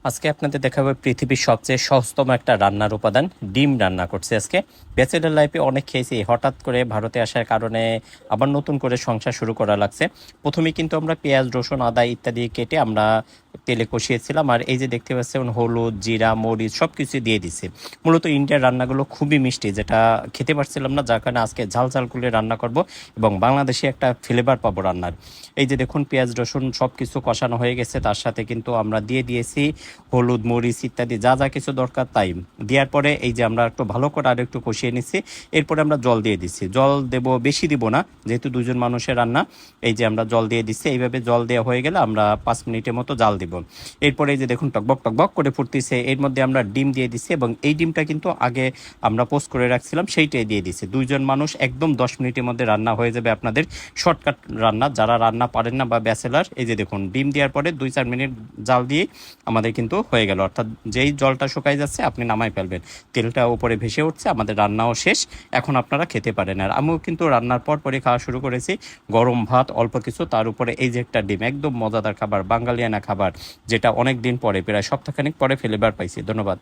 আজকে আপনাদের দেখাবো পৃথিবীর সবচেয়ে সহজতম একটা রান্নার উপাদান। ডিম রান্না করছি আজকে। ব্যাচেলর লাইফে অনেক খেয়েছি, হঠাৎ করে ভারতে আসার কারণে আবার নতুন করে সংসার শুরু করা লাগছে। প্রথমে কিন্তু আমরা পেঁয়াজ, রসুন, আদা ইত্যাদি কেটে আমরা তেলে কষিয়েছিলাম। আর এই যে দেখতে পাচ্ছেন হলুদ, জিরা, মরিচ সব কিছু দিয়ে দিছি। মূলত ইন্ডিয়ার রান্নাগুলো খুবই মিষ্টি, যেটা খেতে পারছিলাম না, যার কারণে আজকে ঝাল ঝাল করে রান্না করব এবং বাংলাদেশি একটা ফ্লেভার পাবো রান্নার। এই যে দেখুন পেঁয়াজ, রসুন সব কিছু কষানো হয়ে গেছে। তার সাথে কিন্তু আমরা দিয়ে দিয়েছি হলুদ, মরিচ ইত্যাদি যা যা কিছু দরকার তাই দেওয়ার পরে এই যে আমরা একটু ভালো করে আর একটু কষিয়ে নিচ্ছি। এরপরে আমরা জল দিয়ে দিচ্ছি। জল দেব বেশি দিব না, যেহেতু দুজন মানুষের রান্না। এই যে আমরা জল দিয়ে দিচ্ছি। এইভাবে জল দেওয়া হয়ে গেলে আমরা 5 মিনিটের মতো জাল দিব। এরপরে এই যে দেখুন টকবক টকবক করে ফুটতেছে, এর মধ্যে আমরা ডিম দিয়ে দিচ্ছি এবং এই ডিমটা কিন্তু আগে আমরা পোস্ট করে রাখছিলাম, সেইটাই দিয়ে দিচ্ছি। দুইজন মানুষ একদম 10 মিনিটের মধ্যে রান্না হয়ে যাবে আপনাদের। শর্টকাট রান্না, যারা রান্না পারেন না বা ব্যাচেলার, এই যে দেখুন ডিম দেওয়ার পরে 2-4 মিনিট জাল দিয়ে আমাদের কিন্তু হয়ে গেল। অর্থাৎ যেই জলটা শুকাই যাচ্ছে আপনি নামাই ফেলবেন, তেলটা উপরে ভেসে উঠছে, আমাদের রান্নাও শেষ। এখন আপনারা খেতে পারেন। আর আমিও কিন্তু রান্নার পর পরে খাওয়া শুরু করেছি। গরম ভাত অল্প কিছু, তার উপরে এই যে একটা ডিম, একদম মজাদার খাবার, বাঙালিয়ানা খাবার, যেটা অনেক দিন পরে, প্রায় সপ্তাহখানিক পরে ফ্লেভার পাইছি। ধন্যবাদ।